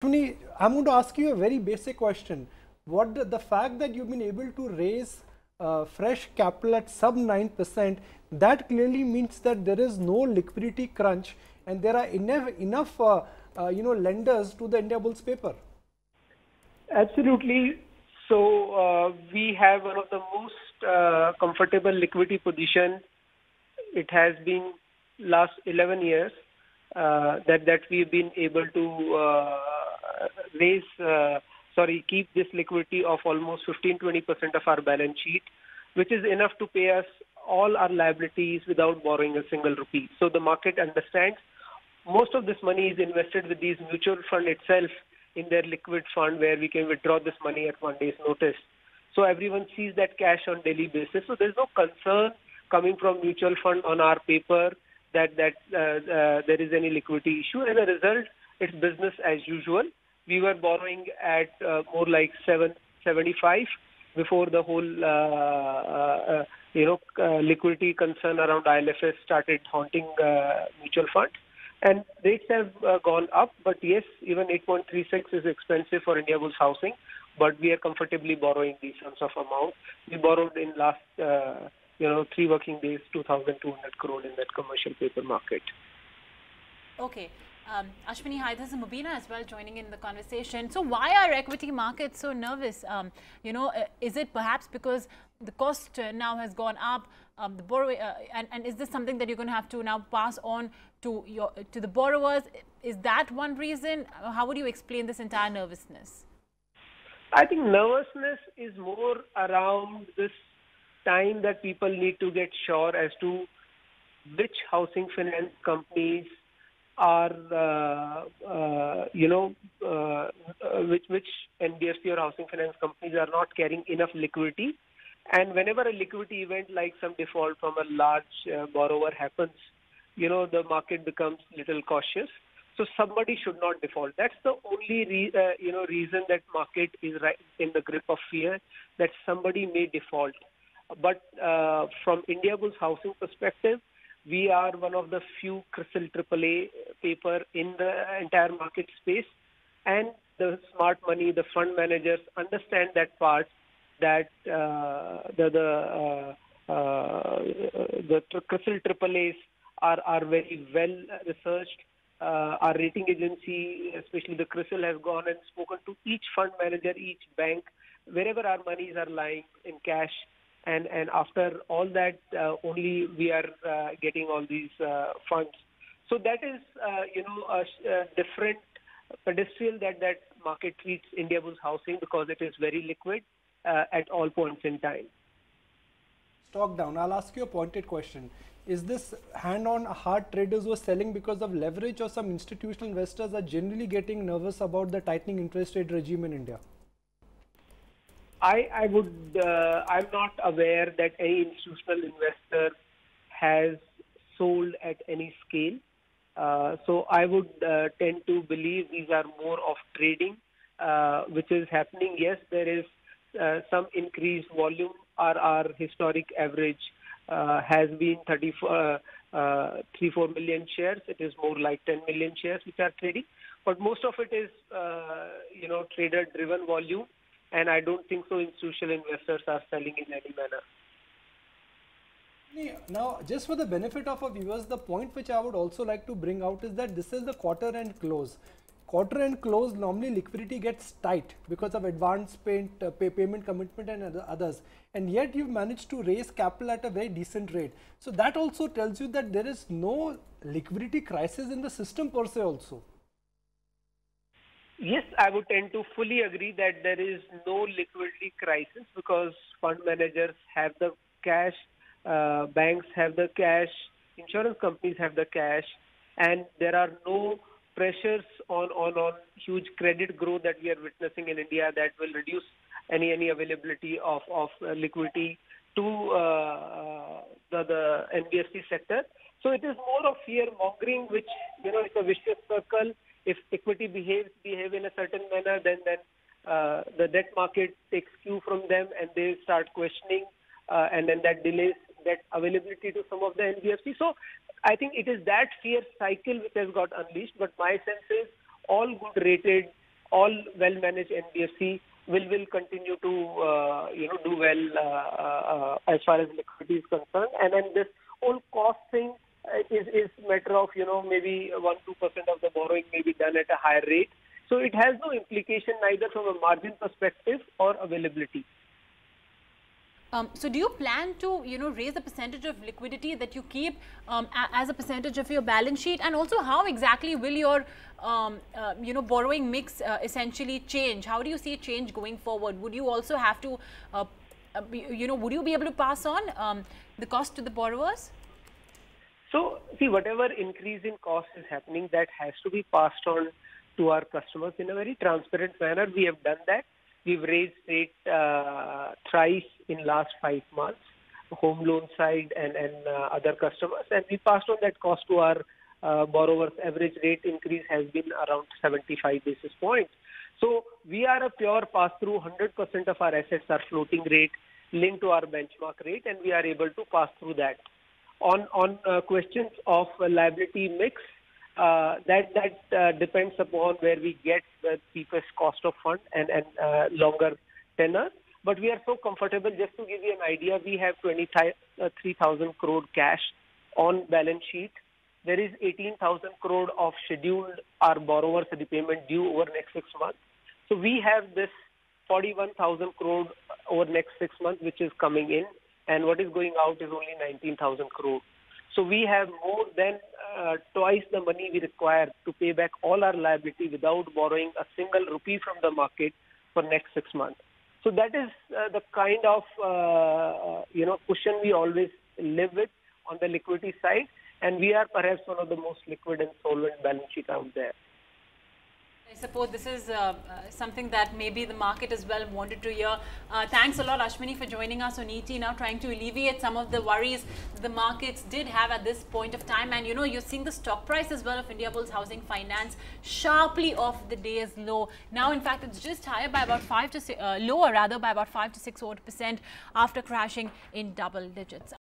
Tony, I'm going to ask you a very basic question. What the fact that you've been able to raise fresh capital at sub 9%, that clearly means that there is no liquidity crunch and there are enough lenders to the India Bulls paper. Absolutely. So we have one of the most comfortable liquidity position. It has been last 11 years that we've been able to raise, keep this liquidity of almost 15-20% of our balance sheet, which is enough to pay us all our liabilities without borrowing a single rupee. So the market understands most of this money is invested with these mutual fund itself in their liquid fund where we can withdraw this money at 1 day's notice. So everyone sees that cash on daily basis. So there's no concern coming from mutual fund on our paper that there is any liquidity issue. As a result, it's business as usual. We were borrowing at more like 775 before the whole liquidity concern around ILFS started haunting mutual funds. And rates have gone up, but yes, even 8.36 is expensive for Indiabulls housing, but we are comfortably borrowing these sums of amount. We borrowed in last 3 working days 2,200 crore in that commercial paper market. Okay. Ashwini, hi, this is Mubina as well joining in the conversation. So why are equity markets so nervous? Is it perhaps because the cost now has gone up, the borrowing, and is this something that you're going to have to now pass on to the borrowers? Is that one reason? How would you explain this entire nervousness? I think nervousness is more around this time that people need to get sure as to which housing finance companies are, which NBFC or housing finance companies are not carrying enough liquidity. And whenever a liquidity event like some default from a large borrower happens, the market becomes little cautious. So somebody should not default. That's the only reason that market is right in the grip of fear that somebody may default. But from Indiabulls housing perspective, we are one of the few CRISIL AAA paper in the entire market space, and the smart money, the fund managers understand that part, that the CRISIL AAAs are very well researched. Our rating agency, especially the CRISIL, has gone and spoken to each fund manager, each bank, wherever our monies are lying in cash. And after all that, only we are getting all these funds. So that is, a different pedestal that market treats Indiabulls housing, because it is very liquid at all points in time. Stock down. I'll ask you a pointed question. Is this hand on heart traders who are selling because of leverage, or some institutional investors are generally getting nervous about the tightening interest rate regime in India? I'm not aware that any institutional investor has sold at any scale. So I would tend to believe these are more of trading, which is happening. Yes, there is some increased volume. Our historic average has been 3-4 million shares. It is more like 10 million shares which are trading. But most of it is, trader-driven volume. And I don't think so institutional investors are selling in any manner. Now, just for the benefit of our viewers, the point which I would also like to bring out is that this is the quarter end close. Quarter end close, normally liquidity gets tight because of advance payment commitment and others. And yet you've managed to raise capital at a very decent rate. So that also tells you that there is no liquidity crisis in the system per se also. Yes, I would tend to fully agree that there is no liquidity crisis, because fund managers have the cash, banks have the cash, insurance companies have the cash, and there are no pressures on huge credit growth that we are witnessing in India that will reduce any availability of liquidity to the NBFC sector. So it is more of fear mongering, which it's a vicious circle. If equity behave in a certain manner, then the debt market takes cue from them and they start questioning, and then that delays that availability to some of the NBFC. So I think it is that fear cycle which has got unleashed. But my sense is all good rated all well-managed NBFC will continue to do well as far as liquidity is concerned. And then this whole cost thing is matter of maybe 1-2% of the borrowing may be done at a higher rate. So it has no implication neither from a margin perspective or availability. So do you plan to, raise the percentage of liquidity that you keep as a percentage of your balance sheet? And also, how exactly will your, borrowing mix essentially change? How do you see it change going forward? Would you also have to, would you be able to pass on the cost to the borrowers? So, see, whatever increase in cost is happening, that has to be passed on to our customers in a very transparent manner. We have done that. We've raised rate thrice in last 5 months, home loan side and other customers, and we passed on that cost to our borrowers. Average rate increase has been around 75 basis points. So we are a pure pass-through. 100% of our assets are floating rate linked to our benchmark rate, and we are able to pass through that. On questions of liability mix, that depends upon where we get the cheapest cost of fund and longer tenor. But we are so comfortable. Just to give you an idea, we have 23,000 crore cash on balance sheet. There is 18,000 crore of scheduled our borrowers repayment due over next 6 months. So we have this 41,000 crore over next 6 months, which is coming in, and what is going out is only 19,000 crore. So we have more than twice the money we require to pay back all our liability without borrowing a single rupee from the market for next 6 months. So that is the kind of cushion we always live with on the liquidity side, and we are perhaps one of the most liquid and solvent balance sheet out there. I suppose this is something that maybe the market as well wanted to hear. Thanks a lot, Ashwini, for joining us on ET, now trying to alleviate some of the worries the markets did have at this point of time. And you're seeing the stock price as well of Indiabulls Housing Finance sharply off the day's low. Now, in fact, it's just higher by about 5 to 6, lower rather by about 5 to 6% after crashing in double digits.